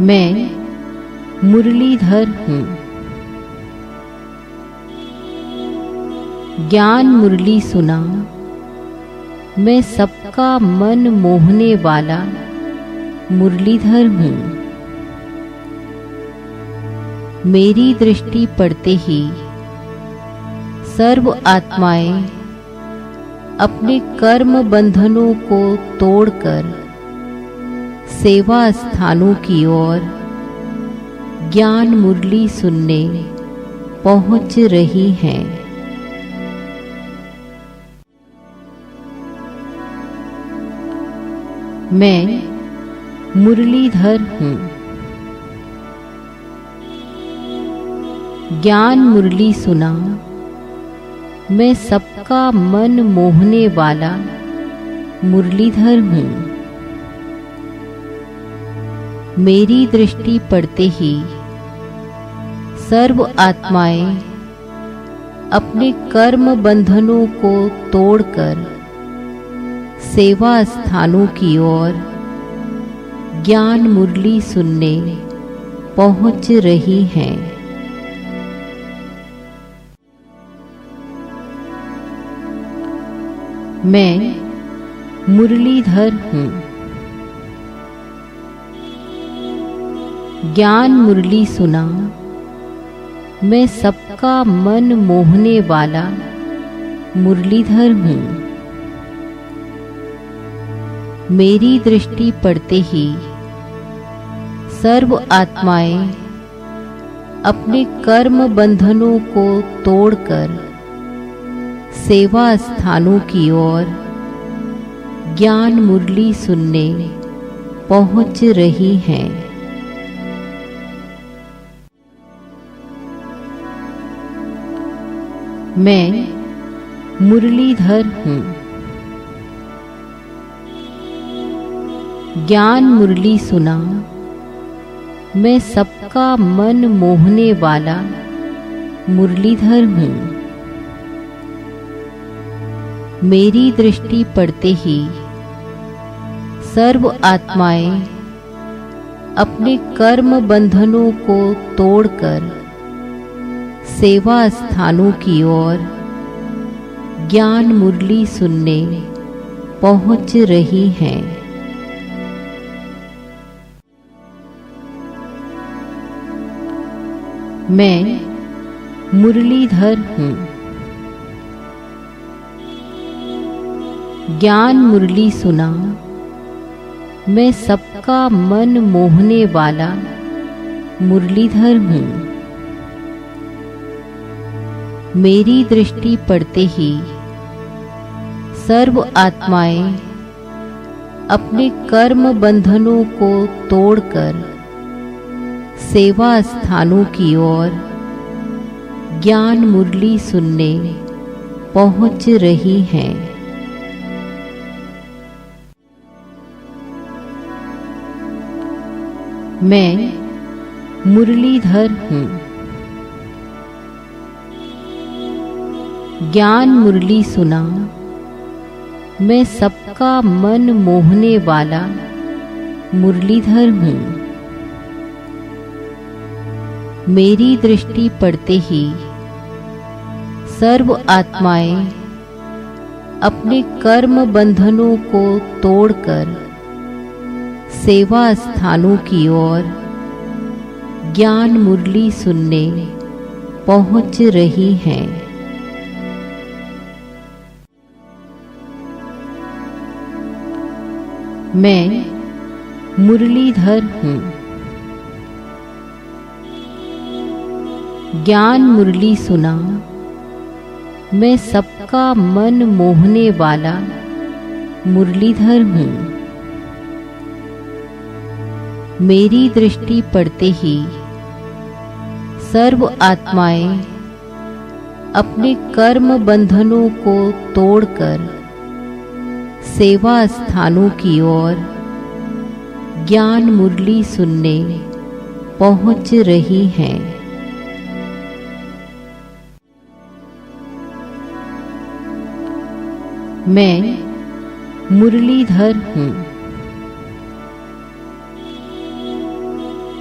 मैं मुरलीधर हूँ। ज्ञान मुरली सुना, मैं सबका मन मोहने वाला मुरलीधर हूँ। मेरी दृष्टि पड़ते ही सर्व आत्माएं अपने कर्म बंधनों को तोड़कर सेवा स्थानों की ओर ज्ञान मुरली सुनने पहुंच रही हैं। मैं मुरलीधर हूँ। ज्ञान मुरली सुना, मैं सबका मन मोहने वाला मुरलीधर हूँ। मेरी दृष्टि पड़ते ही सर्व आत्माएं अपने कर्म बंधनों को तोड़कर सेवा स्थानों की ओर ज्ञान मुरली सुनने पहुंच रही हैं। मैं मुरलीधर हूँ। ज्ञान मुरली सुना, मैं सबका मन मोहने वाला मुरलीधर हूँ। मेरी दृष्टि पड़ते ही सर्व आत्माएं अपने कर्म बंधनों को तोड़कर सेवा स्थानों की ओर ज्ञान मुरली सुनने पहुंच रही हैं। मैं मुरलीधर हूँ। ज्ञान मुरली सुना, मैं सबका मन मोहने वाला मुरलीधर हूँ। मेरी दृष्टि पड़ते ही सर्व आत्माएं अपने कर्म बंधनों को तोड़कर सेवा स्थानों की ओर ज्ञान मुरली सुनने पहुंच रही हैं। मैं मुरलीधर हूँ। ज्ञान मुरली सुना, मैं सबका मन मोहने वाला मुरलीधर हूँ। मेरी दृष्टि पड़ते ही सर्व आत्माएं अपने कर्म बंधनों को तोड़कर सेवा स्थानों की ओर ज्ञान मुरली सुनने पहुंच रही हैं। मैं मुरलीधर हूँ। ज्ञान मुरली सुना, मैं सबका मन मोहने वाला मुरलीधर हूँ। मेरी दृष्टि पड़ते ही सर्व आत्माएं अपने कर्म बंधनों को तोड़कर सेवा स्थानों की ओर ज्ञान मुरली सुनने पहुंच रही हैं। मैं मुरलीधर हूँ। ज्ञान मुरली सुना, मैं सबका मन मोहने वाला मुरलीधर हूँ। मेरी दृष्टि पड़ते ही सर्व आत्माएं अपने कर्म बंधनों को तोड़कर सेवा स्थानों की ओर ज्ञान मुरली सुनने पहुंच रही हैं। मैं मुरलीधर हूँ।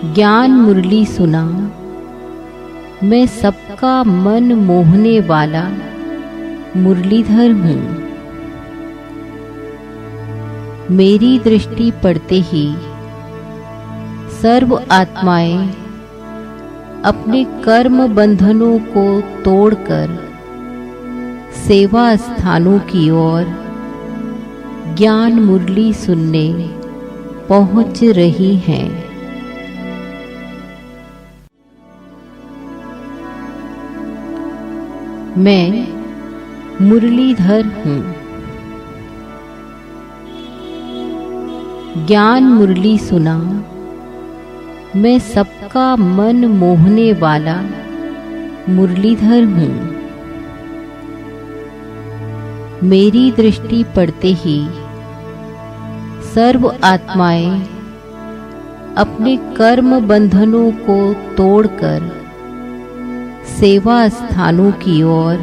ज्ञान मुरली सुना, मैं सबका मन मोहने वाला मुरलीधर हूँ। मेरी दृष्टि पड़ते ही सर्व आत्माएं अपने कर्म बंधनों को तोड़कर सेवा स्थानों की ओर ज्ञान मुरली सुनने पहुंच रही हैं। मैं मुरलीधर हूँ। ज्ञान मुरली सुना, मैं सबका मन मोहने वाला मुरलीधर हूँ। मेरी दृष्टि पड़ते ही सर्व आत्माएं अपने कर्म बंधनों को तोड़कर सेवा स्थानों की ओर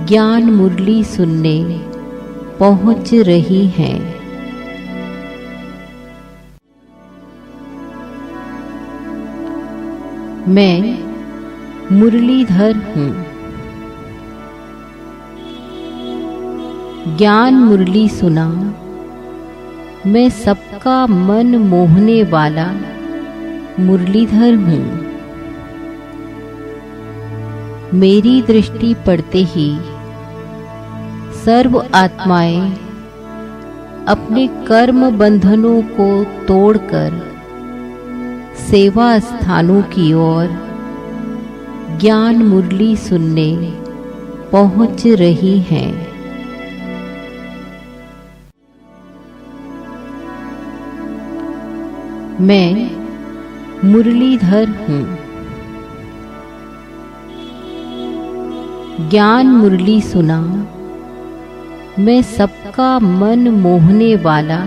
ज्ञान मुरली सुनने पहुंच रही हैं। मैं मुरलीधर हूँ। ज्ञान मुरली सुना, मैं सबका मन मोहने वाला मुरलीधर हूँ। मेरी दृष्टि पड़ते ही सर्व आत्माएं अपने कर्म बंधनों को तोड़कर सेवा स्थानों की ओर ज्ञान मुरली सुनने पहुंच रही हैं। मैं मुरलीधर हूँ। ज्ञान मुरली सुना, मैं सबका मन मोहने वाला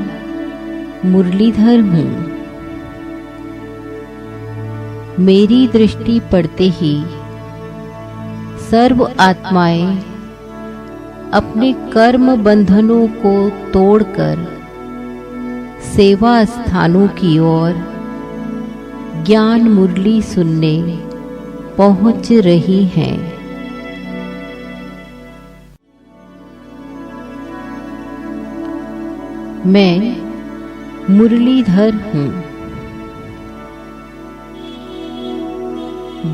मुरलीधर हूँ। मेरी दृष्टि पड़ते ही सर्व आत्माएं अपने कर्म बंधनों को तोड़कर सेवा स्थानों की ओर ज्ञान मुरली सुनने पहुंच रही हैं। मैं मुरलीधर हूँ।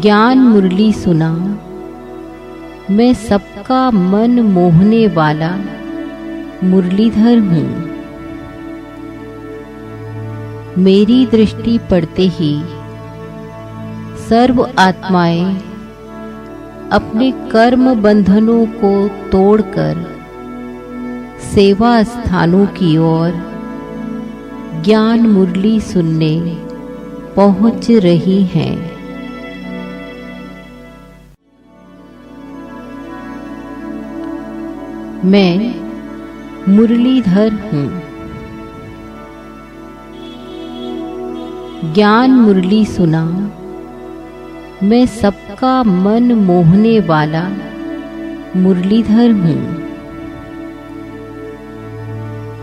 ज्ञान मुरली सुना, मैं सबका मन मोहने वाला मुरलीधर हूँ। मेरी दृष्टि पड़ते ही सर्व आत्माएं अपने कर्म बंधनों को तोड़कर सेवा स्थानों की ओर ज्ञान मुरली सुनने पहुंच रही हैं। मैं मुरलीधर हूँ। ज्ञान मुरली सुना, मैं सबका मन मोहने वाला मुरलीधर हूँ।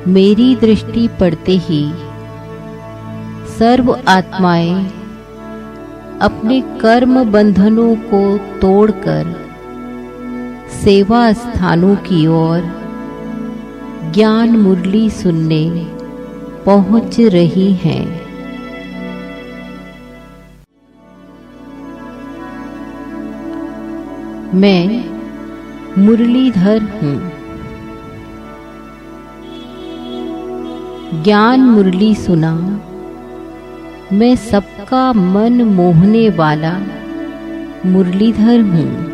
मेरी दृष्टि पड़ते ही सर्व आत्माएं अपने कर्म बंधनों को तोड़कर सेवा स्थानों की ओर ज्ञान मुरली सुनने पहुंच रही हैं। मैं मुरलीधर हूँ। ज्ञान मुरली सुना, मैं सबका मन मोहने वाला मुरलीधर हूँ।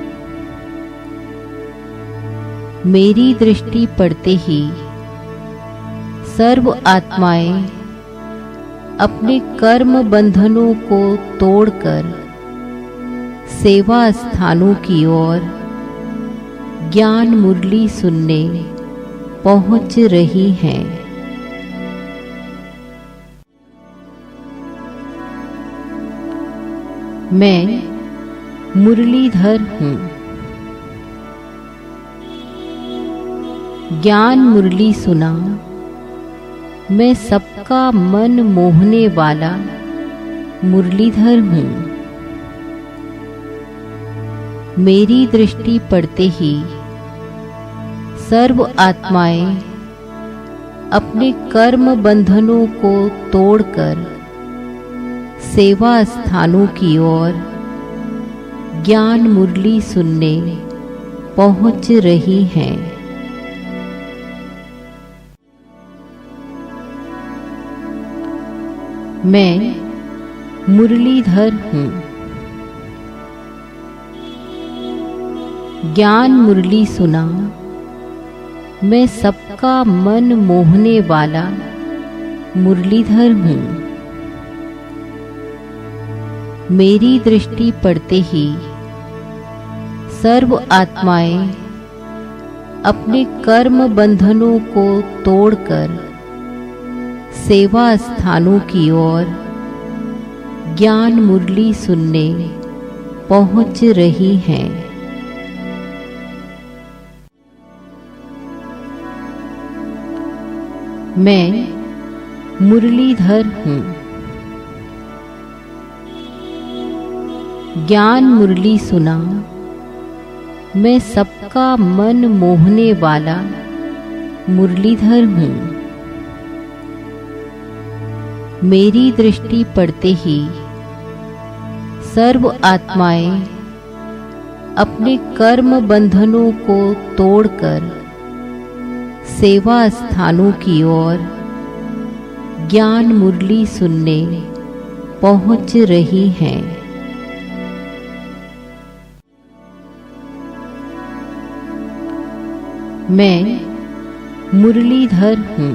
मेरी दृष्टि पड़ते ही सर्व आत्माएं अपने कर्म बंधनों को तोड़कर सेवा स्थानों की ओर ज्ञान मुरली सुनने पहुंच रही हैं। मैं मुरलीधर हूँ। ज्ञान मुरली सुना, मैं सबका मन मोहने वाला मुरलीधर हूँ। मेरी दृष्टि पड़ते ही सर्व आत्माएं अपने कर्म बंधनों को तोड़कर सेवा स्थानों की ओर ज्ञान मुरली सुनने पहुंच रही हैं। मैं मुरलीधर हूँ। ज्ञान मुरली सुना मैं सबका मन मोहने वाला मुरलीधर हूँ। मेरी दृष्टि पड़ते ही सर्व आत्माएं अपने कर्म बंधनों को तोड़कर सेवा स्थानों की ओर ज्ञान मुरली सुनने पहुंच रही हैं। मैं मुरलीधर हूँ। ज्ञान मुरली सुना मैं सबका मन मोहने वाला मुरलीधर हूँ। मेरी दृष्टि पड़ते ही सर्व आत्माएं अपने कर्म बंधनों को तोड़कर सेवा स्थानों की ओर ज्ञान मुरली सुनने पहुंच रही हैं। मैं मुरलीधर हूँ।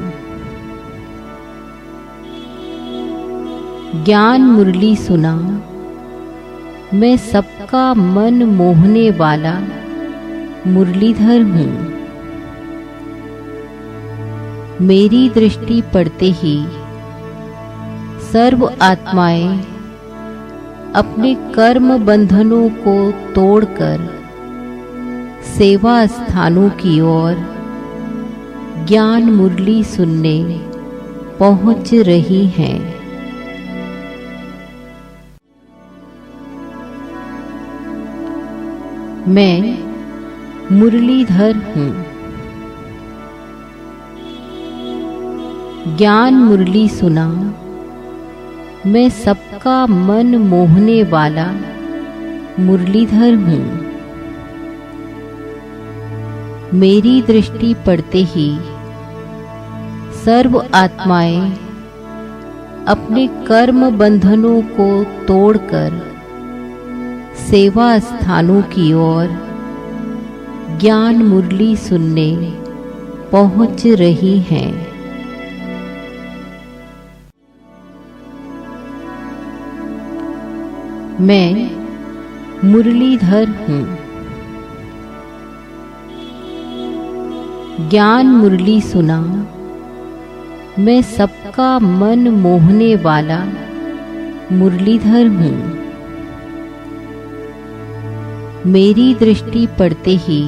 ज्ञान मुरली सुना मैं सबका मन मोहने वाला मुरलीधर हूँ। मेरी दृष्टि पड़ते ही सर्व आत्माएं अपने कर्म बंधनों को तोड़कर सेवा स्थानों की ओर ज्ञान मुरली सुनने पहुंच रही हैं। मैं मुरलीधर हूँ। ज्ञान मुरली सुना मैं सबका मन मोहने वाला मुरलीधर हूँ। मेरी दृष्टि पड़ते ही सर्व आत्माएं अपने कर्म बंधनों को तोड़कर सेवा स्थानों की ओर ज्ञान मुरली सुनने पहुंच रही हैं। मैं मुरलीधर हूँ। ज्ञान मुरली सुना मैं सबका मन मोहने वाला मुरलीधर हूँ। मेरी दृष्टि पड़ते ही